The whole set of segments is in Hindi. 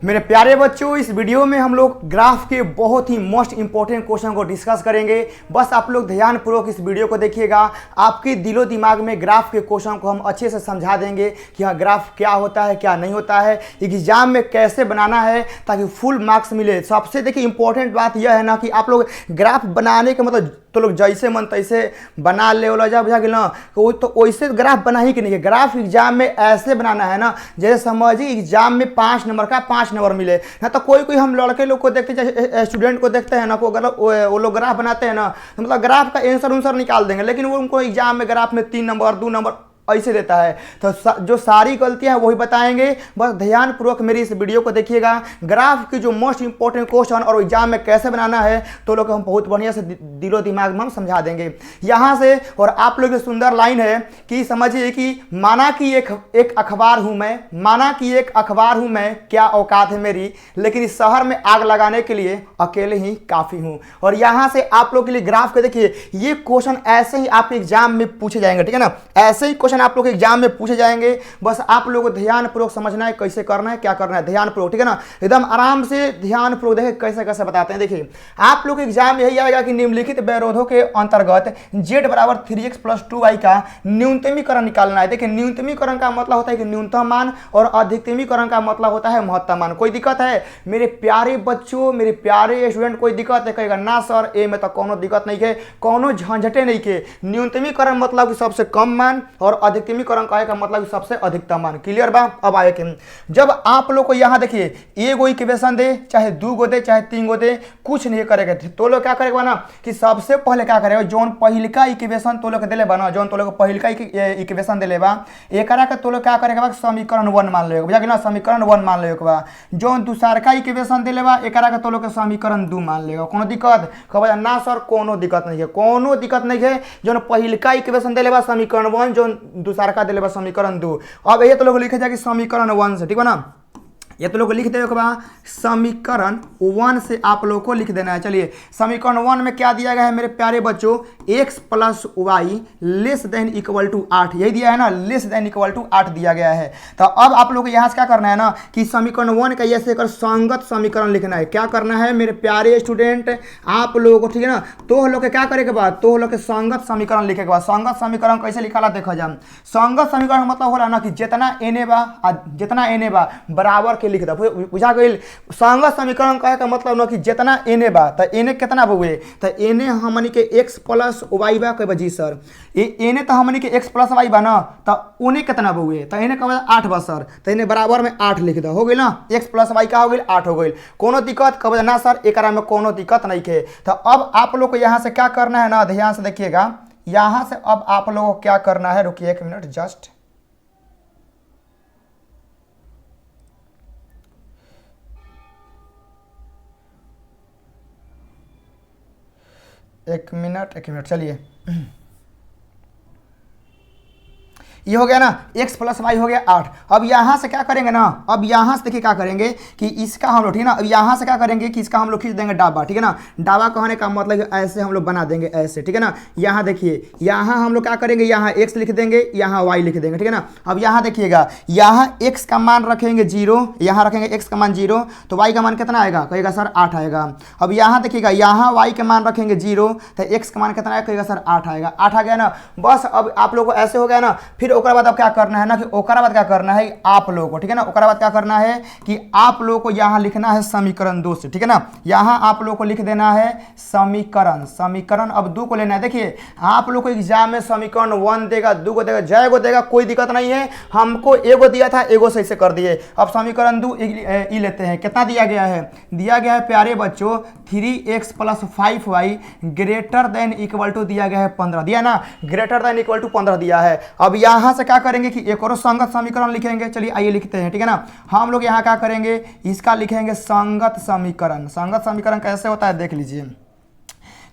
मेरे प्यारे बच्चों, इस वीडियो में हम लोग ग्राफ के बहुत ही मोस्ट इंपॉर्टेंट क्वेश्चन को डिस्कस करेंगे। बस आप लोग ध्यानपूर्वक इस वीडियो को देखिएगा। आपके दिलो दिमाग में ग्राफ के क्वेश्चन को हम अच्छे से समझा देंगे कि हाँ ग्राफ क्या होता है, क्या नहीं होता है, एग्जाम में कैसे बनाना है ताकि फुल मार्क्स मिले। सबसे देखिए इंपॉर्टेंट बात यह है ना कि आप लोग ग्राफ बनाने के मतलब तो लोग जैसे मन तैसे बना ले वाला जा बुझा गया ना, तो वैसे ग्राफ बना ही कि नहीं है। ग्राफ एग्जाम में ऐसे बनाना है ना जैसे समझिए एग्जाम में 5 नंबर का 5 नंबर मिले ना। तो कोई हम लड़के लोग को देखते हैं, स्टूडेंट को देखते हैं ना, वो लोग ग्राफ बनाते हैं ना, तो मतलब ग्राफ का आंसर निकाल देंगे, लेकिन वो उनको एग्जाम में ग्राफ में 3 नंबर 2 नंबर ऐसे देता है। तो जो सारी गलतियां हैं वही बताएंगे। बस ध्यानपूर्वक मेरी इस वीडियो को देखिएगा। ग्राफ की जो मोस्ट इंपॉर्टेंट क्वेश्चन और एग्जाम में कैसे बनाना है तो लोग हम बहुत बढ़िया से दिलो दिमाग में हम समझा देंगे यहाँ से। और आप लोग की सुंदर लाइन है कि समझिए कि माना कि एक अखबार हूं मैं, माना कि एक अखबार हूं मैं, क्या औकात है मेरी, लेकिन इस शहर में आग लगाने के लिए अकेले ही काफी हूं। और यहाँ से आप लोग के लिए ग्राफ के देखिए, ये क्वेश्चन ऐसे ही आपके एग्जाम में पूछे जाएंगे, ठीक है ना। ऐसे ही क्वेश्चन आप लोग के एग्जाम में पूछे जाएंगे। बस आप लोगों को ध्यानपूर्वक समझना है कैसे करना है, क्या करना है, ध्यानपूर्वक, ठीक है ना। एकदम आराम से ध्यानपूर्वक देखें कैसे कैसे बताते हैं। देखिए आप लोग के एग्जाम में यही आएगा कि निम्नलिखित विरोधों के अंतर्गत z बराबर 3x + 2y का न्यूनतमीकरण निकालना है। देखिए न्यूनतमीकरण का मतलब होता है कि न्यूनतम मान, और अधिकतमीकरण का मतलब होता है महत्तम मान। कोई दिक्कत है मेरे प्यारे बच्चों, मेरे प्यारे स्टूडेंट? कोई दिक्कत है? कहेगा ना सर ए में तो कोनो दिक्कत नहीं है, कोनो झंझटे नहीं के। न्यूनतमीकरण मतलब कि सबसे कम मान, और अधिकतमीकरण का मतलब सबसे अधिकतम मान। क्लियर बा? अब आए कि जब आप लोग को यहाँ देखिए एगो इक्वेशन दे, चाहे 2 गो दे, चाहे 3 गो दे, कुछ नहीं करेगा तो लोग क्या करेगा ना कि सबसे पहले क्या करेगा, जोन पहिलका इक्वेशन तो लोग दिले बा ना, जोन तो लोग पहिलका इक्वेशन दिले बा, एकरा के तो लोग क्या करेगा समीकरण 1 मान लेगा, बुझा कि ना, समीकरण 1 मान लेगा बा। जोन दूसरका इक्वेशन दिले बा एकरा के तो लोग समीकरण 2 मान लेगा। कोनो दिक्कत? कहबा ना सर कोनो दिक्कत नहीं है, कोनो दिक्कत नहीं है। जोन पहिलका इक्वेशन दिले बा समीकरण 1, जोन दूसरका दिले बा समीकरण 2। अब ये तो लोग लिखे जाए कि समीकरण 1 से, ठीक है ना, ये तो लोग लिख देगा समीकरण 1 से आप लोग को लिख देना है। चलिए समीकरण 1 में क्या दिया गया है मेरे प्यारे बच्चों, x + y ≤ 8, यही दिया है ना, ≤ 8 दिया गया है। तो अब आप लोग को यहाँ से क्या करना है ना कि समीकरण 1 का ऐसे कर संगत समीकरण लिखना है। क्या करना है मेरे प्यारे स्टूडेंट आप लोगों को, ठीक है ना, तो लोग क्या करे के बाद तो लोग के संगत समीकरण लिखे के बाद। संगत समीकरण कैसे लिखा देखा जाए। संगत समीकरण मतलब होला ना कि जितना एने बा बराबर के लिख दे, बुझा गई। संगत समीकरण कहे का मतलब ना कि जितना एने बा तो एने कितना बउए, तो एने हमनी के x + y बा। कहे जी सर एने तो हमनी के x + y बा ना, तो उने कितना बउए, तो एने कहे 8 बा सर, तो एने बराबर में 8 लिख दो, हो गई ना, x + y का हो गई 8 हो गई। कोनो दिक्कत? कहे ना सर एकरा में कोनो दिक्कत नहीं है। तो अब आप लोग को यहाँ से क्या करना है ना, ध्यान से देखिएगा। यहाँ से अब आप लोगों को क्या करना है, रुकिए 1 मिनट, जस्ट 1 मिनट चलिए। ये हो गया ना, x + y हो गया 8। अब यहाँ से क्या करेंगे ना, अब यहाँ से देखिए क्या करेंगे कि इसका हम लोग, ठीक है ना, अब यहाँ से क्या करेंगे कि इसका हम लोग खींच देंगे डाबा, ठीक है ना। डाबा कहने का मतलब ऐसे हम लोग बना देंगे ऐसे, ठीक है ना। यहाँ देखिए यहाँ हम लोग क्या करेंगे, यहाँ x लिख देंगे, यहाँ y लिख देंगे, ठीक है ना। अब यहाँ देखिएगा, यहाँ x का मान रखेंगे 0, यहाँ रखेंगे x का मान 0, तो y का मान कितना आएगा, कहेगा सर 8 आएगा। अब यहाँ देखिएगा यहाँ y का मान रखेंगे 0, तो x का मान कितना आएगा, कहेगा सर 8 आएगा। 8 आ गया ना। बस अब आप लोग को ऐसे हो गया ना। फिर ओकरा बाद अब क्या करना है ना कि ओकरा बाद क्या करना है आप लोगों को, ठीक है ना, ओकरा बाद क्या करना है कि आप लोगों को यहाँ लिखना है समीकरण 2 से, ठीक है ना। यहाँ आप लोगों को लिख देना है समीकरण अब 2 को लेना है। देखिए आप लोग को एग्जाम में समीकरण 1 देगा, 2 को देगा, जय को देगा, कोई दिक्कत नहीं है। हमको एगो दिया था, एगो सही से कर दिए। अब समीकरण 2 ई लेते हैं। कितना दिया गया है? दिया गया है प्यारे बच्चों 3x + 5y > दिया गया है 15, दिया ना, > 15 दिया है। अब यहाँ से क्या करेंगे कि एक और संगत समीकरण लिखेंगे। चलिए आइए लिखते हैं, ठीक है ना। हम लोग यहाँ क्या करेंगे, इसका लिखेंगे संगत समीकरण। संगत समीकरण कैसे होता है देख लीजिए।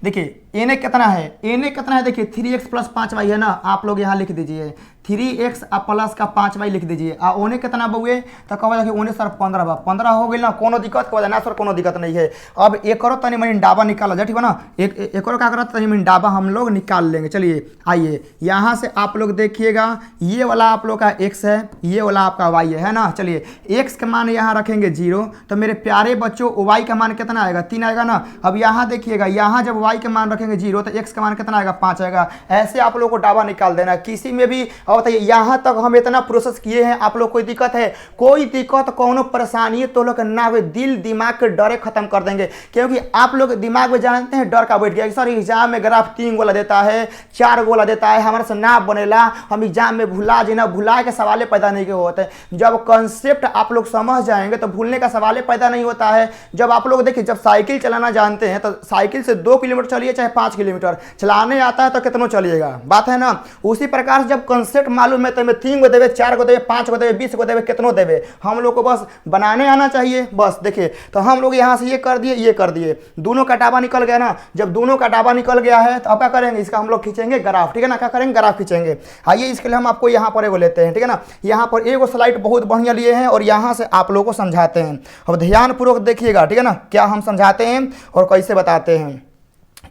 देखिए एने कितना है, देखिए 3x + 5y है ना, आप लोग यहाँ लिख दीजिए 3x प्लस का 5y लिख दीजिए। आ ओने कितना बउए तो कह कि ओने सर 15 बा, 15 हो गई ना, कोनो दिक्कत कह ना सर, कोनो दिक्कत नहीं है। अब एक करो तनी मनी डाबा निकाला जाए, ठीक है ना, एक करो क्या करो तनी मनी डाबा हम लोग निकाल लेंगे। चलिए आइए यहाँ से आप लोग देखिएगा, ये वाला आप लोग का x है, ये वाला आपका y है ना। चलिए x का मान यहाँ रखेंगे 0, तो मेरे प्यारे बच्चों y का मान कितना आएगा 3 आएगा ना। अब यहाँ देखिएगा, यहाँ जब y का मान रखेंगे 0 तो x का मान कितना आएगा 5 आएगा। ऐसे आप लोग को डाबा निकाल देना किसी में भी। और बताइए यहाँ तक हम इतना प्रोसेस किए हैं, आप लोग कोई दिक्कत है? कोई दिक्कत कोनो परेशानी तो लोग ना हुए, दिल दिमाग के डरे खत्म कर देंगे। क्योंकि आप लोग दिमाग में जानते हैं डर का बैठ गया, सर एग्जाम में ग्राफ 3 गोला देता है, 4 गोला देता है, हमारे से ना बनेला, हम एग्जाम में भुला जीना, भुला के सवाल पैदा नहीं होते। जब कंसेप्ट आप लोग समझ जाएंगे तो भूलने का सवाल पैदा नहीं होता है। जब आप लोग देखिए, जब साइकिल चलाना जानते हैं तो साइकिल से 2 किलोमीटर चलिए चाहे 5 किलोमीटर, चलाने आता है तो कितना चलिएगा, बात है ना। उसी प्रकार से जब कंसेप्ट मालूम है तो हमें 3 को देवे, 4 को देवे, 5 को देवे, 20 को देवे, कितनों देवे, हम लोग को बस बनाने आना चाहिए। बस देखिए, तो हम लोग यहाँ से ये कर दिए, ये कर दिए, दोनों का डाबा निकल गया ना। जब दोनों का डाबा निकल गया है तो अब क्या करेंगे, इसका हम लोग खींचेंगे ग्राफ, ठीक है ना। क्या करेंगे, ग्राफ खींचेंगे। आइए इसके लिए हम आपको यहाँ पर एगो लेते हैं, ठीक है ना। यहाँ पर एगो स्लाइड बहुत बढ़िया लिए हैं और यहाँ से आप लोगों को समझाते हैं। अब ध्यानपूर्वक देखिएगा, ठीक है ना, क्या हम समझाते हैं और कैसे बताते हैं।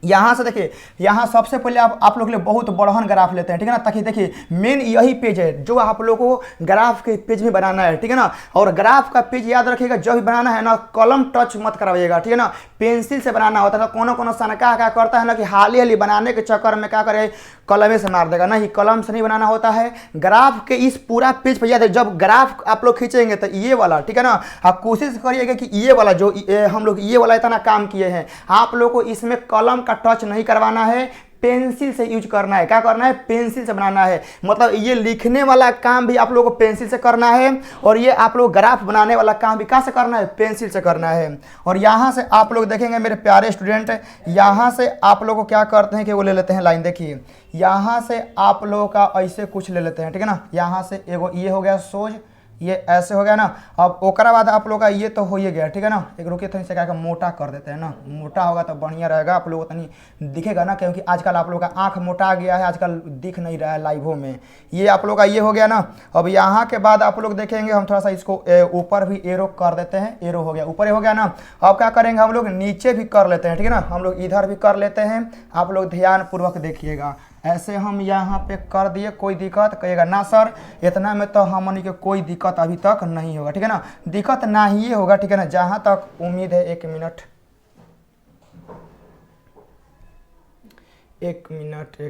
यहाँ से देखिए, यहाँ सबसे पहले आप लोग के लिए बहुत बड़हन ग्राफ लेते हैं, ठीक है ना, ताकि देखिए मेन यही पेज है जो आप लोगों को ग्राफ के पेज में बनाना है, ठीक है ना। और ग्राफ का पेज याद रखिएगा, जब भी बनाना है ना, कलम टच मत कराइएगा, ठीक है ना, पेंसिल से बनाना होता है। कोनो सनका क्या करता है ना कि हाली बनाने के चक्कर में क्या करे, कलमे से मार देगा। नहीं, कलम से नहीं बनाना होता है। ग्राफ के इस पूरा पेज पर याद है, जब ग्राफ आप लोग खींचेंगे तो ये वाला, ठीक है ना, आप कोशिश करिएगा कि ये वाला जो हम लोग ये वाला इतना काम किए हैं, आप लोग को इसमें कलम का टच नहीं करवाना है, पेंसिल से यूज करना है। क्या करना है, पेंसिल से बनाना है। मतलब ये लिखने वाला काम भी आप लोगों को पेंसिल से करना है और ये आप लोग ग्राफ बनाने वाला काम भी कहाँ से करना है, पेंसिल से करना है। और यहाँ से आप लोग देखेंगे मेरे प्यारे स्टूडेंट, यहाँ से आप लोग को क्या करते हैं कि वो ले लेते हैं लाइन। देखिए यहाँ से आप लोगों का ऐसे कुछ ले लेते हैं, ठीक है ना। यहाँ से एगो ये हो गया सोज, ये ऐसे हो गया ना। अब ओकरा बाद आप लोग का ये तो हो ही गया, ठीक है ना। एक रुकिए तो इसे क्या मोटा कर देते हैं ना, मोटा होगा तो बढ़िया रहेगा, आप लोगों को तनी दिखेगा ना, क्योंकि आजकल आप लोग का आंख मोटा गया है, आजकल दिख नहीं रहा है लाइवों में। ये आप लोग का ये हो गया ना। अब यहाँ के बाद आप लोग देखेंगे, हम थोड़ा सा इसको ऊपर भी एरो कर देते हैं, एरो हो गया, ऊपर हो गया ना। अब क्या करेंगे, हम लोग नीचे भी कर लेते हैं, ठीक है ना, हम लोग इधर भी कर लेते हैं। आप लोग ध्यानपूर्वक देखिएगा, ऐसे हम यहाँ पे कर दिए। कोई दिक्कत कहेगा ना सर इतना में तो हमनी के कोई दिक्कत अभी तक नहीं होगा, ठीक है ना, दिक्कत ना ही होगा, ठीक है ना, जहाँ तक उम्मीद है। एक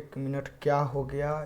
मिनट क्या हो गया,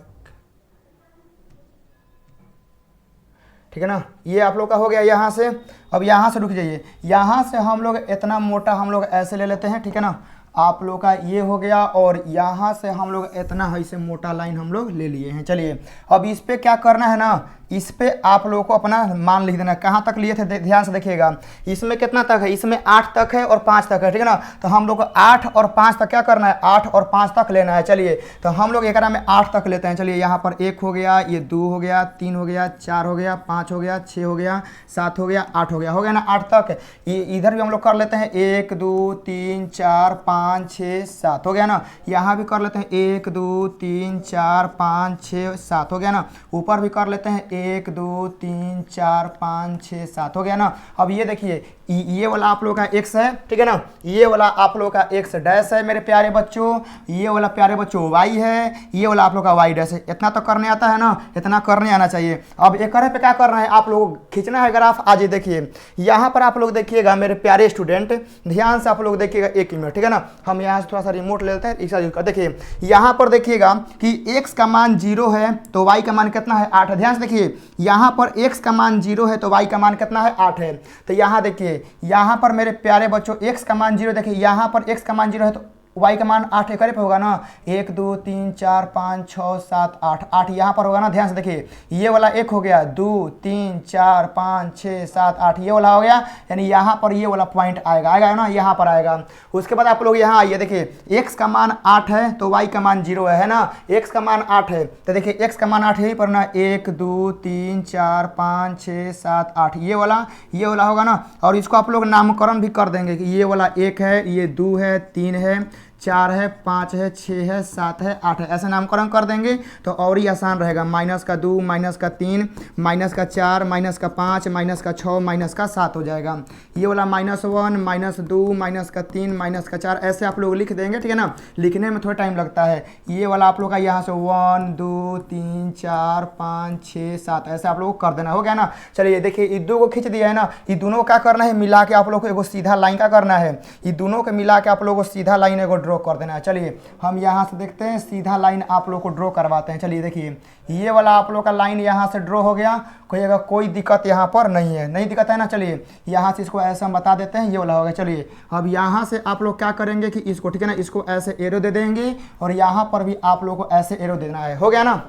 ठीक है ना। ये आप लोग का हो गया यहाँ से। अब यहाँ से रुक जाइए, यहाँ से हम लोग इतना मोटा हम लोग ऐसे ले लेते हैं, ठीक है ना, आप लोग का ये हो गया। और यहाँ से हम लोग इतना ऐसे मोटा लाइन हम लोग ले लिए हैं। चलिए अब इस पे क्या करना है ना, इस पे आप लोगों को अपना मान लिख देना। कहाँ तक लिए थे ध्यान से देखिएगा, इसमें कितना तक है, इसमें 8 तक है और 5 तक है, ठीक है ना। तो हम लोग को 8 और 5 तक क्या करना है, 8 और 5 तक लेना है। चलिए तो हम लोग एकरा में 8 तक लेते हैं। चलिए यहाँ पर 1 हो गया, ये 2 हो गया, 3 हो गया, 4 हो गया, 5 हो गया, 6 हो गया, 7 हो गया, 8 हो गया ना 8 तक। ये इधर भी हम लोग कर लेते हैं, 1 2 3 4 5 6 7 हो गया ना। यहाँ भी कर लेते हैं 1 2 3 4 5 6 7 हो गया ना। ऊपर भी कर लेते हैं 1 2 3 4 5 6 7 हो गया ना। अब ये देखिए ये वाला आप लोग का x है, ठीक है ना, ये वाला आप लोग का x डैश है मेरे प्यारे बच्चों, ये वाला प्यारे बच्चों y है, ये वाला आप लोग का y डैश है। इतना तो करने आता है ना, इतना करने आना चाहिए। अब एक पे क्या करना है, आप लोग खींचना है ग्राफ। आज देखिए यहाँ पर आप लोग देखिएगा मेरे प्यारे स्टूडेंट, ध्यान से आप लोग देखिएगा 1 मिनट, ठीक है ना। हम यहाँ से थोड़ा सा रिमोट ले लेते हैं, इसका देखिए यहाँ पर देखिएगा कि x का मान 0 है तो y का मान कितना है 8 है। ध्यान से देखिए यहाँ पर x का मान 0 है तो y का मान कितना है 8 है। तो यहाँ देखिए यहाँ पर मेरे प्यारे बच्चों x का मान 0, देखिए यहाँ पर x का मान 0 है तो y का मान 8 एकरे पे होगा ना। 1 2 3 4 5 6 7 8 8 यहाँ पर होगा ना। ध्यान से देखिए ये वाला 1 हो गया, 2 3 4 5 6 7 8 ये वाला हो गया, यानी यहाँ पर ये वाला पॉइंट आएगा ना, यहाँ पर आएगा। उसके बाद आप लोग यहाँ आइए, देखिए x का मान 8 है तो y का मान 0 है ना। x का मान 8 है तो देखिए x का मान 8 यहीं पर ना, 1 2 3 4 5 6 7 8 ये वाला होगा ना। और इसको आप लोग नामकरण भी कर देंगे कि ये वाला 1 है, ये 2 है, 3 है, 4 है, 5 है, 6 है, 7 है, 8 है, ऐसे नामकरण कर देंगे तो और ही आसान रहेगा। माइनस का 2, माइनस का 3, माइनस का 4, माइनस का 5, माइनस का 6, माइनस का 7 हो जाएगा। ये वाला -1, -2, माइनस का 3, माइनस का 4 ऐसे आप लोग लिख देंगे, ठीक है ना। लिखने में थोड़ा टाइम लगता है। ये वाला आप लोग का यहाँ से 1 2 3 4 5 6 7 ऐसे आप लोग को कर देना, हो गया ना। चलिए देखिए, ये दो को खींच दिया है ना, ये दोनों का करना है मिला के आप लोग को एगो सीधा लाइन का करना है। ये दोनों को मिला के आप लोग को सीधा लाइन एगो ड्रॉ कर देना है। चलिए हम यहाँ से देखते हैं, सीधा लाइन आप लोग को ड्रॉ करवाते हैं। चलिए देखिए, ये वाला आप लोग का लाइन यहाँ से ड्रॉ हो गया, कोई दिक्कत यहाँ पर नहीं है, नहीं दिक्कत है ना। चलिए यहाँ से इसको ऐसा हम बता देते हैं, ये वाला हो गया। चलिए अब यहाँ से आप लोग क्या करेंगे कि इसको, ठीक है ना, इसको ऐसे एरो दे देंगे और यहाँ पर भी आप लोग को ऐसे एरो देना है, हो गया ना।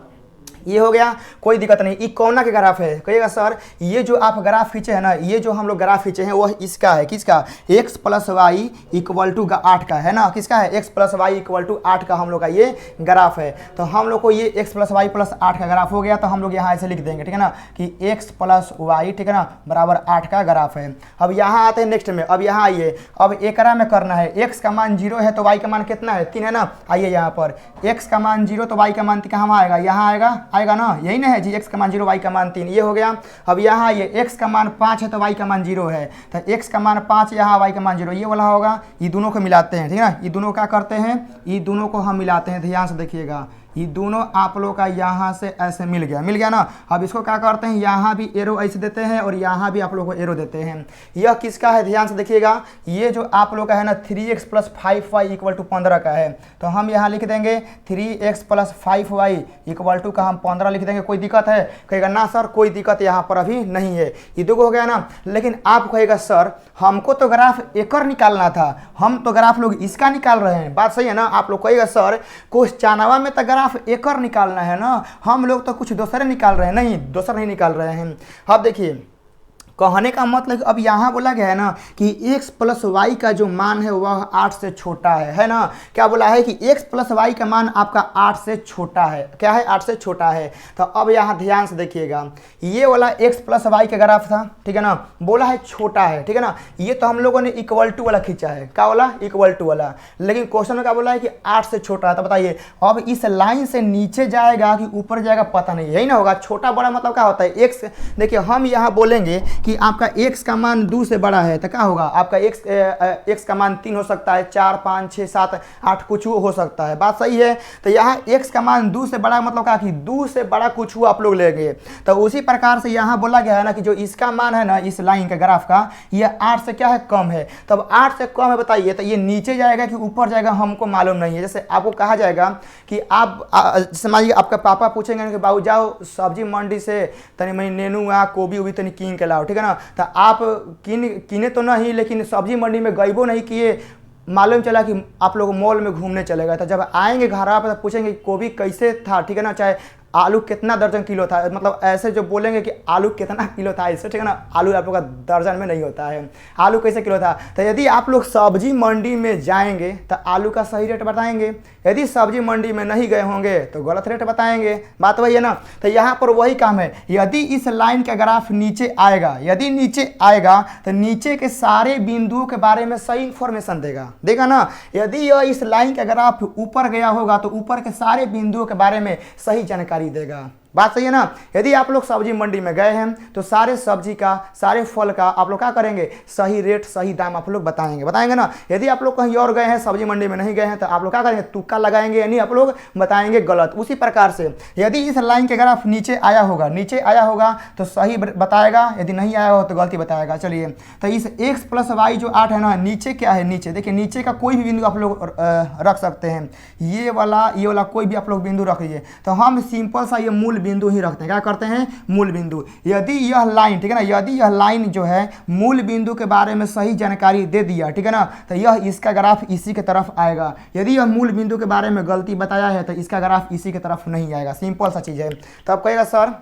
ये हो गया, कोई दिक्कत नहीं। ये कौन के ग्राफ है, कहिएगा सर ये जो आप ग्राफ खींचे हैं ना, ये जो हम लोग ग्राफ खींचे हैं वह इसका है, किसका, x + y = 8 का है ना, किसका है, x + y = 8 का हम लोग का ये ग्राफ है। तो हम लोग को ये x + y + 8 का ग्राफ हो गया, तो हम लोग यहाँ ऐसे लिख देंगे, ठीक है ना, कि x + y, ठीक है ना, बराबर 8 का ग्राफ है। अब यहाँ आते हैं नेक्स्ट में, अब यहाँ आइए, अब एकरा में करना है, x का मान 0 है तो y का मान कितना है, 3 है ना। आइए यहाँ पर x का मान 0 तो y का मान कहाँ आएगा, यहाँ आएगा ना, यही ना है जी, x का मान 0 y का मान 3, ये हो गया। अब यहाँ ये x का मान 5 है तो y का मान 0 है, तो x का मान 5 यहाँ y का मान 0, ये वाला होगा। ये दोनों को मिलाते हैं, ठीक है ना, ये दोनों क्या करते हैं, ये दोनों को हम मिलाते हैं, ध्यान से देखिएगा। ये दोनों आप लोग का यहाँ से ऐसे मिल गया ना। अब इसको क्या करते हैं, यहाँ भी एरो ऐसे देते हैं और यहाँ भी आप लोग को एरो देते हैं। यह किसका है, ध्यान से देखिएगा, ये जो आप लोग का है ना 3x + 5y = 15 का है। तो हम यहाँ लिख देंगे 3x + 5y = का हम 15 लिख देंगे। कोई दिक्कत है, कहेगा ना सर कोई दिक्कत यहाँ पर अभी नहीं है। ये दो हो गया ना, लेकिन आप कहेगा सर हमको तो ग्राफ एकर निकालना था, हम तो ग्राफ लोग इसका निकाल रहे हैं। बात सही है ना। आप लोग कहेगा सर क्वेश्चनवा में तो ग्राफ एकर निकालना है ना, हम लोग तो कुछ दूसरे निकाल रहे हैं। नहीं, दूसरा नहीं निकाल रहे हैं। अब देखिए कहने का मतलब अब यहाँ बोला गया है ना कि x + y का जो मान है वह 8 से छोटा है ना। क्या बोला है कि x + y का मान आपका 8 से छोटा है, क्या है, 8 से छोटा है। तो अब यहाँ ध्यान से देखिएगा, ये वाला x + y का ग्राफ था, ठीक है ना, बोला है छोटा है, ठीक है ना। ये तो हम लोगों ने = वाला खींचा है, क्या वाला, = वाला, लेकिन क्वेश्चन में क्या बोला है कि 8 से छोटा है। तो बताइए अब इस लाइन से नीचे जाएगा कि ऊपर जाएगा, पता नहीं, यही ना होगा। छोटा बड़ा मतलब क्या होता है, x, देखिए हम यहाँ बोलेंगे कि आपका x का मान 2 से बड़ा है तो क्या होगा, आपका x का मान 3 हो सकता है, 4 5 6 7 8 कुछ हो सकता है। बात सही है। तो यहाँ x का मान 2 से बड़ा मतलब क्या कि 2 से बड़ा कुछ आप लोग लेंगे। तो उसी प्रकार से यहाँ बोला गया है ना कि जो इसका मान है ना इस लाइन के ग्राफ का, ये 8 से क्या है, कम है। तब 8 से कम है, बताइए तो ये नीचे जाएगा कि ऊपर जाएगा, हमको मालूम नहीं है। जैसे आपको कहा जाएगा कि आप समझिए आपका पापा पूछेंगे कि बाबू जाओ सब्जी मंडी से तनी मनी नेनुआ गोभी उभी तनी कीन के लाओ, ठीक है ना। तो आप किने तो नहीं, लेकिन सब्जी मंडी में गईबो नहीं किए, मालूम चला कि आप लोग मॉल में घूमने चले गए। तो जब आएंगे घर पर तो पूछेंगे गोभी कैसे था, ठीक है ना, चाहे आलू कितना दर्जन किलो था, मतलब ऐसे जो बोलेंगे कि आलू कितना किलो था इससे, ठीक है ना। आलू आप लोग का दर्जन में नहीं होता है, आलू कैसे किलो था। तो यदि आप लोग सब्जी मंडी में जाएंगे तो आलू का सही रेट बताएंगे, यदि सब्जी मंडी में नहीं गए होंगे तो गलत रेट बताएंगे। बात वही है ना। तो यहाँ पर वही काम है, यदि इस लाइन का ग्राफ नीचे आएगा, यदि नीचे आएगा तो नीचे के सारे बिंदुओं के बारे में सही इंफॉर्मेशन देगा ना। यदि यह इस लाइन का ग्राफ ऊपर गया होगा तो ऊपर के सारे बिंदुओं के बारे में सही जानकारी देगा। बात सही है ना। यदि आप लोग सब्जी मंडी में गए हैं तो सारे सब्जी का, सारे फल का आप लोग क्या करेंगे, सही रेट सही दाम आप लोग बताएंगे ना। यदि आप लोग कहीं और गए हैं, सब्जी मंडी में नहीं गए हैं, तो आप लोग क्या करेंगे, तुक्का लगाएंगे, यानी आप लोग बताएंगे गलत। उसी प्रकार से यदि इस लाइन के ग्राफ नीचे आया होगा तो सही बताएगा, यदि नहीं आया हो तो गलती बताएगा। चलिए तो इस x + y जो 8 है ना, नीचे क्या है, नीचे देखिए, नीचे का कोई भी बिंदु आप लोग रख सकते हैं, ये वाला कोई भी आप लोग बिंदु रख लीजिए। तो हम सिंपल सा ये मूल बिंदु ही रखते हैं, क्या करते हैं, मूल बिंदु। यदि यह लाइन, ठीक है ना, यदि यह लाइन जो है मूल बिंदु के बारे में सही जानकारी दे दिया, ठीक है ना, तो यह इसका ग्राफ इसी के तरफ आएगा। यदि यह मूल बिंदु के बारे में गलती बताया है तो इसका ग्राफ इसी के तरफ नहीं आएगा। सिंपल सा चीज़ है। तो आप कहेगा सर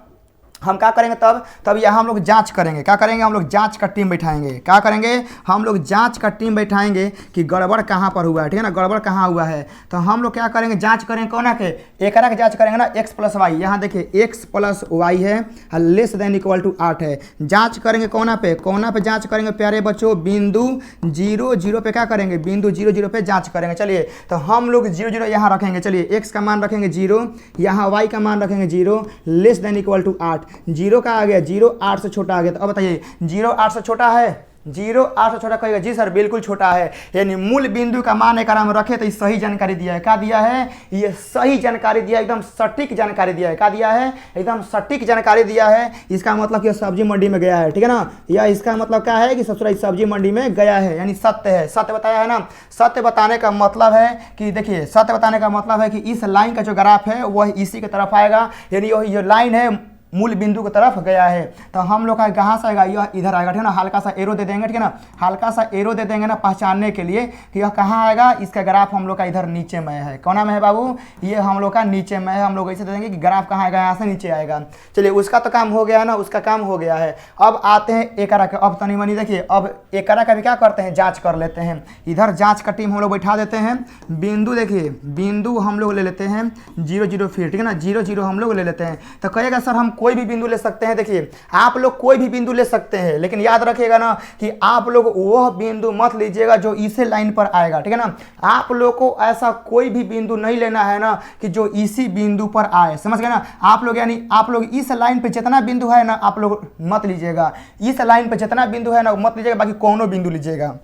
हम क्या करेंगे तब यहाँ हम लोग जांच करेंगे। क्या करेंगे? हम लोग जांच का टीम बैठाएंगे। क्या करेंगे? हम लोग जांच का टीम बैठाएंगे कि गड़बड़ कहाँ पर हुआ है, ठीक है ना, गड़बड़ कहाँ हुआ है। तो हम लोग क्या करेंगे? जांच करेंगे कौन के एकरा के जांच करेंगे ना, x प्लस वाई। यहाँ देखिए x प्लस वाई है लेस देन इक्वल टू 8 है। जांच करेंगे कोना पे जांच करेंगे प्यारे बच्चों, बिंदु 0 0 पे क्या करेंगे? बिंदु 0 0 पे जांच करेंगे। चलिए तो हम लोग 0 0 यहाँ रखेंगे। चलिए x का मान रखेंगे 0, यहाँ y का मान रखेंगे 0 लेस देन इक्वल टू 8। 0 का आ गया 0, 8 से छोटा आ गया। तो अब बताइए 0 8 से छोटा है? 0 8 से छोटा कहेगा जी सर बिल्कुल छोटा है। यानी मूल बिंदु का मान एक हम रखे तो ये सही जानकारी दिया है। क्या दिया है? ये सही जानकारी दिया है, एकदम सटीक जानकारी दिया है। क्या दिया है? एकदम सटीक जानकारी दिया है। इसका मतलब कि सब्जी मंडी में गया है, ठीक है ना, या इसका मतलब क्या है कि ससुराल सब्जी मंडी में गया है, यानी सत्य है। सत्य बताया है ना। सत्य बताने का मतलब है कि देखिए, सत्य बताने का मतलब है कि इस लाइन का जो ग्राफ है वह इसी की तरफ आएगा, यानी यह जो लाइन है मूल बिंदु की तरफ गया है। तो हम लोग का कहाँ से आएगा? यह इधर आएगा, ठीक है ना। हल्का सा एरो दे देंगे, ठीक है ना, हल्का सा एरो दे देंगे ना पहचानने के लिए कि यह कहाँ आएगा। इसका ग्राफ हम लोग का इधर नीचे में है। कौन में है बाबू? ये हम लोग का नीचे में है। हम लोग ऐसे दे देंगे कि ग्राफ कहाँ आएगा, यहाँ से नीचे आएगा। चलिए उसका तो काम हो गया ना, उसका काम हो गया है। अब आते हैं एकरा के। अब तनी मनी देखिए, अब एकरा का भी क्या करते हैं? जाँच कर लेते हैं। इधर जाँच का टीम हम लोग बैठा देते हैं। बिंदु देखिए, बिंदु हम लोग ले लेते हैं 0 0 फिर, ठीक है ना, 0 0 हम लोग ले लेते हैं। तो कहेगा सर हम कोई भी बिंदु ले सकते हैं। देखिए आप लोग कोई भी बिंदु ले सकते हैं, लेकिन याद रखिएगा ना कि आप लोग वह बिंदु मत लीजिएगा जो इसी लाइन पर आएगा, ठीक है ना। आप लोग को ऐसा कोई भी बिंदु नहीं लेना है ना कि जो इसी बिंदु पर आए, समझ गए ना आप लोग। यानी आप लोग इस लाइन पे जितना बिंदु है ना आप लोग मत लीजिएगा, इस लाइन पे जितना बिंदु है ना मत लीजिएगा, बाकी कौनो बिंदु लीजिएगा।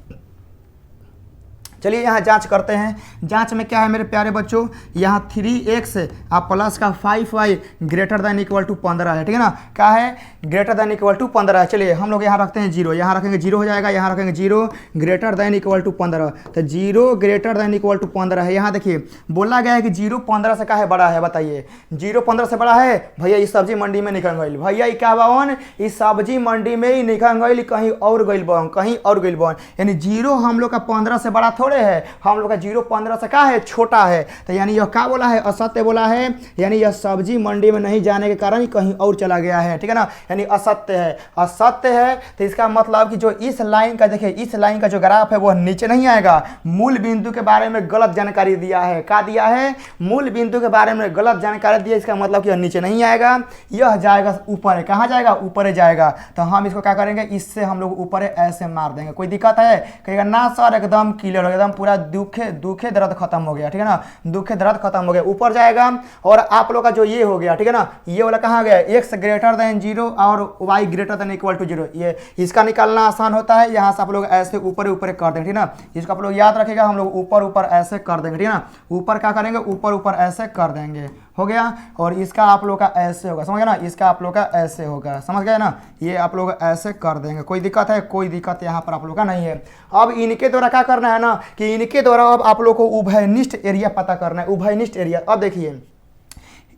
चलिए यहाँ जांच करते हैं। जांच में क्या है मेरे प्यारे बच्चों? यहाँ 3x आप प्लस का 5y greater than equal to 15 है, ठीक है ना। क्या है? ग्रेटर दैन इक्वल टू 15 है। चलिए हम लोग यहाँ रखते हैं 0, यहाँ रखेंगे 0 हो जाएगा, यहाँ रखेंगे 0 ग्रेटर दैन इक्वल टू 15। तो 0 ग्रेटर दैन इक्वल टू 15 है। यहाँ देखिए बोला गया है कि 0 15 से क्या है? बड़ा है। बताइए 0 15 से बड़ा है? भैया इस सब्जी मंडी में निकल गई, भैया क्या बावन इस सब्जी मंडी में ही निकल गई, कहीं और गई बन, कहीं और गई बन। यानी 0 हम लोग का 15 से बड़ा थोड़े है, हम लोग का 0 15 से क्या है? छोटा है। तो यानी यह क्या बोला है? असत्य बोला है। यानी यह सब्जी मंडी में नहीं जाने के कारण कहीं और चला गया है, ठीक है ना, यानी असत्य है। असत्य है तो इसका मतलब कि जो इस लाइन का देखिए, इस लाइन का जो ग्राफ है वह नीचे नहीं आएगा। मूल बिंदु के बारे में गलत जानकारी दिया है। क्या दिया है? मूल बिंदु के बारे में गलत जानकारी दिया, इसका मतलब कि यह नीचे नहीं आएगा, यह जाएगा ऊपर। कहाँ जाएगा? ऊपर जाएगा। तो हम इसको क्या करेंगे? इससे हम लोग ऊपर ऐसे मार देंगे। कोई दिक्कत है? कहेगा ना सर एकदम क्लियर हो गया, एकदम पूरा दुखे दर्द खत्म हो गया, ठीक है ना, दुखे दर्द खत्म हो गया, ऊपर जाएगा। और आप लोग का जो ये हो गया, ठीक है ना, ये वाला कहाँ गया? x ग्रेटर देन 0 और y greater than equal to 0। ये इसका निकालना आसान होता है। यहाँ से आप लोग ऐसे ऊपर ऊपर कर देंगे, ठीक है ना, इसको आप लोग याद रखिएगा। हम लोग ऊपर ऊपर ऐसे कर देंगे, ठीक है ना, ऊपर क्या करेंगे? ऊपर ऊपर ऐसे कर देंगे, हो गया। और इसका आप लोग का ऐसे होगा, समझ गए ना, इसका आप लोग का ऐसे होगा, समझ गए ना, ये आप लोग ऐसे कर देंगे। कोई दिक्कत है? कोई दिक्कत यहाँ पर आप लोग का नहीं है। अब इनके द्वारा क्या करना है ना कि इनके द्वारा अब आप लोग को उभयनिष्ठ एरिया पता करना है। उभयनिष्ठ एरिया, अब देखिए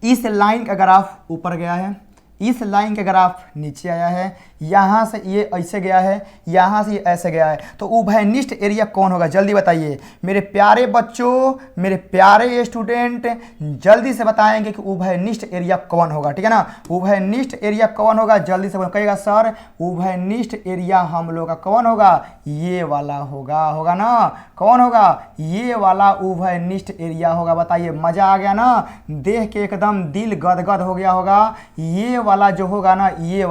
इस लाइन का ग्राफ ऊपर गया है, इस लाइन का ग्राफ नीचे आया है, यहाँ से ये ऐसे गया है, यहाँ से ये ऐसे गया है। तो उभयनिष्ठ एरिया कौन होगा? जल्दी बताइए मेरे प्यारे बच्चों, मेरे प्यारे स्टूडेंट, जल्दी से बताएंगे कि उभयनिष्ठ एरिया कौन होगा, ठीक है ना। उभयनिष्ठ एरिया कौन होगा? जल्दी से कहिएगा सर उभयनिष्ठ एरिया हम लोग का कौन होगा? ये वाला होगा, होगा ना। कौन होगा? ये वाला उभयनिष्ठ एरिया होगा। बताइए मजा आ गया ना, देख के एकदम दिल गदगद हो गया होगा। ये वाला जो होगा ना, ये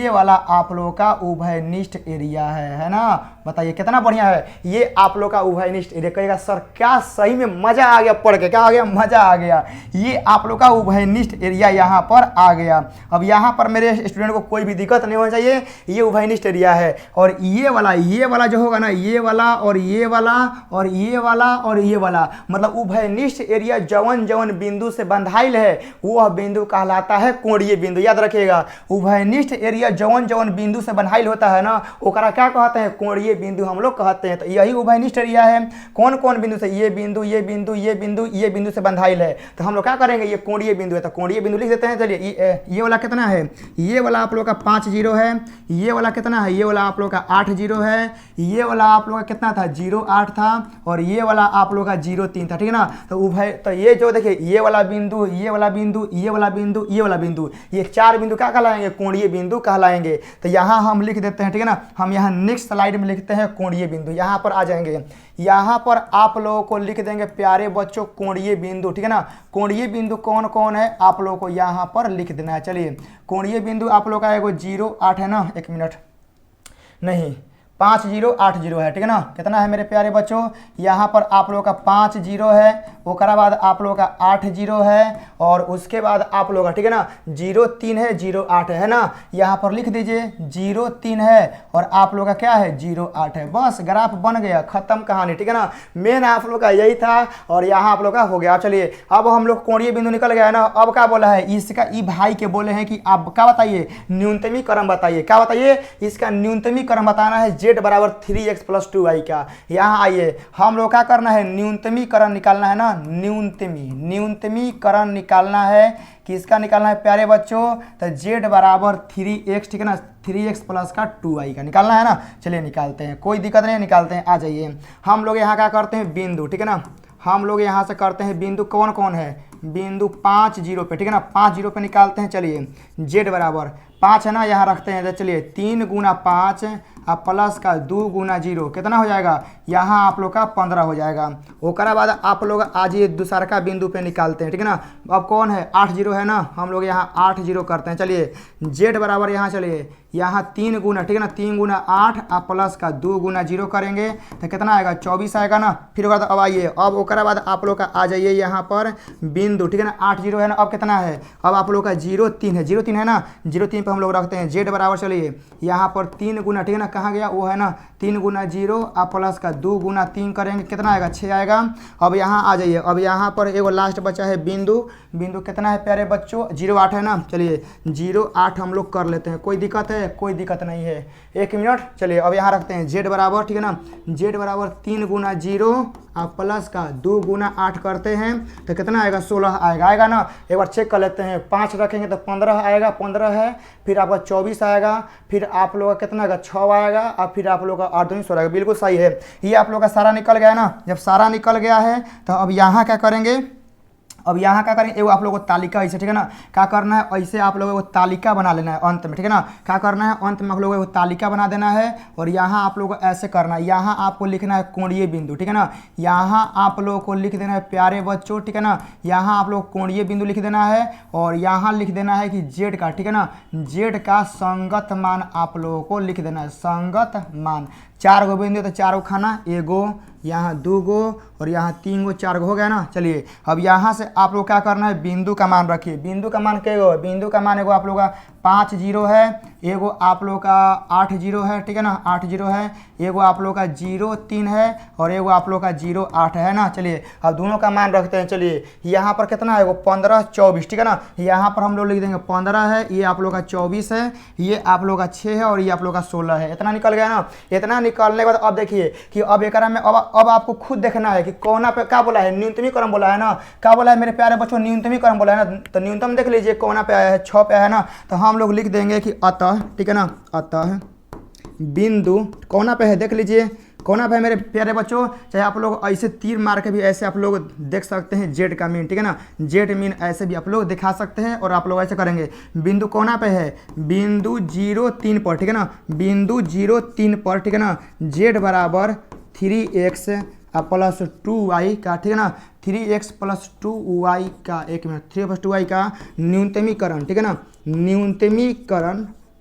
वाला आप लोगों का उभयनिष्ठ एरिया है ना। बताइए कितना बढ़िया है, ये आप लोग का उभयनिष्ठ एरिया। कहेगा सर क्या सही में मजा आ गया पढ़ के, क्या आ गया? मजा आ गया। ये आप लोग का उभयनिष्ठ एरिया यहाँ पर आ गया। अब यहाँ पर मेरे स्टूडेंट को कोई भी दिक्कत नहीं होना चाहिए, ये उभयनिष्ठ एरिया है। और ये वाला जो होगा ना, ये वाला और ये वाला और ये वाला और ये वाला, मतलब उभयनिष्ठ एरिया जवन जवन बिंदु से बंधाइल है वह बिंदु कहलाता है कोणीय बिंदु। याद रखिएगा उभयनिष्ठ एरिया जवन जवन बिंदु से बंधाइल होता है ना, ओकरा क्या कहते हैं? कोणीय बिंदु हम लोग कहते हैं। तो यही उभयनिष्ठ एरिया है। कौन कौन बिंदु से? ये बिंदु, ये बिंदु, ये बिंदु, ये बिंदु से बंधाइल है। तो हम लोग क्या करेंगे? ये कोणीय बिंदु है तो कोणीय बिंदु लिख देते हैं। चलिए ये वाला कितना है? ये वाला आप लोग का 5 0 है। ये वाला कितना है? ये वाला आप लोग का 8 0 है। ये वाला आप लोग का कितना था? 0 8 था। और ये वाला आप लोग का 0 3 था, ठीक है ना। तो ये जो देखिए ये वाला बिंदु, ये वाला बिंदु, ये वाला बिंदु, ये वाला बिंदु, ये 4 बिंदु क्या कहलाएंगे, कोणीय बिंदु कहलाएंगे। तो यहाँ हम लिख देते हैं, ठीक है ना, हम यहाँ नेक्स्ट स्लाइड में लिखते हैं कोणीय बिंदु। यहाँ पर आ जाएंगे, यहाँ पर आप लोगों को लिख देंगे प्यारे बच्चों कोणीय बिंदु, ठीक है ना। कोणीय बिंदु कौन कौन है आप लोगों को यहाँ पर लिख देना है। चलिए कोणीय बिंदु आप लोग का एगो 0 8 है ना, 1 मिनट नहीं 5 0 8 0 है, ठीक है ना। कितना है मेरे प्यारे बच्चों, यहाँ पर आप लोगों का 5 0 है, उसके बाद आप लोगों का 8 0 है, और उसके बाद आप लोगों का, ठीक है ना, 0 3 है 0 8 है ना। यहाँ पर लिख दीजिए 0 3 है और आप लोगों का क्या है 0 8 है। बस ग्राफ बन गया, खत्म कहानी, ठीक है ना। मेन आप लोग का यही था और यहाँ आप लोग का हो गया। चलिए अब हम लोग कोणीय बिंदु निकल गया है ना। अब क्या बोला है इसका, ई भाई के बोले हैं कि आप क्या बताइए, न्यूनतमीकरण बताइए। क्या बताइए, इसका न्यूनतमीकरण बताना है z बराबर 3x + 2y का। यहाँ आइए हम लोग क्या करना है, न्यूनतमीकरण निकालना है ना, न्यूनतमीकरण निकालना है। किसका निकालना है प्यारे बच्चों, तो z बराबर 3x, ठीक है ना, 3x + का 2y का निकालना है ना। चलिए निकालते हैं, कोई दिक्कत नहीं, निकालते हैं। आ जाइए हम लोग यहाँ क्या करते हैं, बिंदु, ठीक है ना, हम लोग यहाँ से करते हैं बिंदु कौन कौन है, बिंदु 5 0 पे, ठीक है ना, 5 0 पे निकालते हैं। चलिए z बराबर 5 है ना, यहाँ रखते हैं। तो चलिए 3 × 5 अब प्लस का 2 × 0 कितना हो जाएगा, यहाँ आप लोग का 15 हो जाएगा। उसके बाद आप लोग आज ये दूसरा का बिंदु पे निकालते हैं, ठीक है ना। अब कौन है 8 0 है ना, हम लोग यहाँ 8 0 करते हैं। चलिए z बराबर यहाँ, चलिए यहाँ 3 गुना, ठीक है ना, 3 × 8 आप प्लस का 2 × 0 करेंगे तो कितना आएगा 24 आएगा ना। फिर होगा तो अब आइए, अब उसके बाद आप लोग का आ जाइए यहाँ पर बिंदु, ठीक है ना, 8 0 है ना। अब कितना है, अब आप लोग का 0 3 है, 0 3 है ना, 0 3 पर हम लोग रखते हैं z बराबर। चलिए यहाँ पर 3 गुना, ठीक है ना, कहाँ गया वो है ना, 3 × 0 आप प्लस का 2 × 3 करेंगे कितना आएगा 6 आएगा। अब यहाँ आ जाइए, अब यहाँ पर एगो लास्ट बचा है बिंदु, बिंदु कितना है प्यारे बच्चों 0 8 है ना। चलिए 0 8 हम लोग कर लेते हैं, कोई दिक्कत है, कोई दिक्कत नहीं है, 1 मिनट। चलिए अब यहाँ रखते हैं z बराबर, ठीक है ना, z बराबर 3 × 0 आप प्लस का 2 × 8 करते हैं तो कितना आएगा 16 आएगा ना। एक बार चेक कर लेते हैं, 5 रखेंगे तो 15 आएगा, 15 है, फिर आपका 24 आएगा, फिर आप लोग का कितना आएगा 6 आएगा, और फिर आप लोग का 8 दूनी 16 आएगा। बिल्कुल सही है, ये आप लोग का सारा निकल गया ना। जब सारा निकल गया है तो अब यहाँ क्या करेंगे, अब यहाँ क्या करेंगे, एगो आप लोगों को तालिका ऐसे, ठीक है ना, क्या करना है ऐसे आप लोगों को तालिका बना लेना है अंत में, ठीक है ना। क्या करना है अंत में आप लोगों को तालिका बना देना है और यहाँ आप लोगों को ऐसे करना है, यहाँ आपको लिखना है कोणीय बिंदु, ठीक है ना। यहाँ आप लोगों को लिख देना है प्यारे बच्चों, ठीक है ना, यहाँ आप लोग कोणीय बिंदु लिख देना है और यहाँ लिख देना है कि z का, ठीक है ना, z का संगत मान आप लोगों को लिख देना है, संगत मान। 4 गो बिंदु तो 4 गो खाना, एगो यहाँ 2 गो और यहाँ 3 गो 4 गो हो गया ना। चलिए अब यहाँ से आप लोग क्या करना है, बिंदु का मान रखिए। बिंदु का मान क्या है, बिंदु का मान एगो आप लोग का 5 0 है, एगो आप लोग का 8 0 है, ठीक है ना, 8 0 है, एगो आप लोग का 0 3 है और एगो आप लोग का 0 8 है ना। चलिए अब दोनों का मान रखते हैं। चलिए यहाँ पर कितना है, एगो 15 24, ठीक है ना, यहाँ पर हम लोग लिख देंगे 15 है, ये आप लोग का 24 है, ये आप लोग का 6 है और ये आप लोग का 16 है। इतना निकल गया ना। इतना निकलने के बाद अब देखिए कि अब एक में अब आपको खुद देखना है कि कोना पे क्या बोला है, न्यूनतमीकरण बोला है ना। क्या बोला है मेरे प्यारे बच्चों, न्यूनतमीकरण बोला है ना। तो न्यूनतम देख लीजिए कोना पे आया है 6 पे है ना। तो हम लोग लिख देंगे कि अतः, ठीक है ना, अतः बिंदु कोना पे है, देख लीजिए कोना पे है मेरे प्यारे बच्चों। चाहे आप लोग ऐसे तीर मार के भी ऐसे आप लोग देख सकते हैं जेड का मीन, ठीक है ना, जेड मीन ऐसे भी आप लोग दिखा सकते हैं और आप लोग ऐसे करेंगे। बिंदु कोना पे है, बिंदु 0 3 पर, ठीक है ना, बिंदु 0 3 पर, ठीक है ना, जेड बराबर 3x प्लस 2y का, ठीक है ना, 3x + 2y का, 1 मिनट, 3 + 2y का न्यूनतमीकरण, ठीक है ना,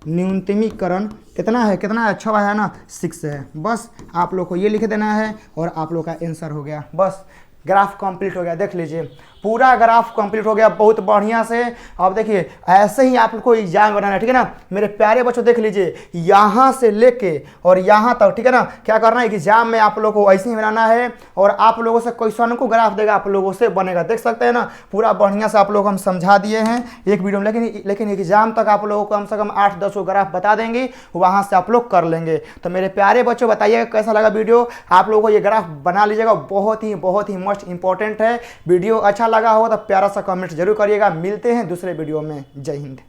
न्यूनतमीकरण कितना है, कितना है 6 है ना, 6 है। बस आप लोग को ये लिख देना है और आप लोग का आंसर हो गया। बस ग्राफ कंप्लीट हो गया, देख लीजिए पूरा ग्राफ कंप्लीट हो गया बहुत बढ़िया से। अब देखिए ऐसे ही आप लोग को एग्जाम बनाना है, ठीक है ना मेरे प्यारे बच्चों। देख लीजिए यहाँ से लेके और यहाँ तक, ठीक है ना, क्या करना है एग्जाम में आप लोगों को ऐसे ही बनाना है और आप लोगों से क्वेश्चन को ग्राफ देगा, आप लोगों से बनेगा, देख सकते हैं ना। पूरा बढ़िया से आप लोग हम समझा दिए हैं एक वीडियो में, लेकिन एग्जाम तक आप लोगों को कम से कम 8-10 ग्राफ बता देंगे, वहाँ से आप लोग कर लेंगे। तो मेरे प्यारे बच्चों बताइएगा कैसा लगा वीडियो। आप लोगों को ये ग्राफ बना लीजिएगा, बहुत ही मस्ट इंपॉर्टेंट है। वीडियो अच्छा लगा हो तो प्यारा सा कमेंट जरूर करिएगा। मिलते हैं दूसरे वीडियो में। जय हिंद।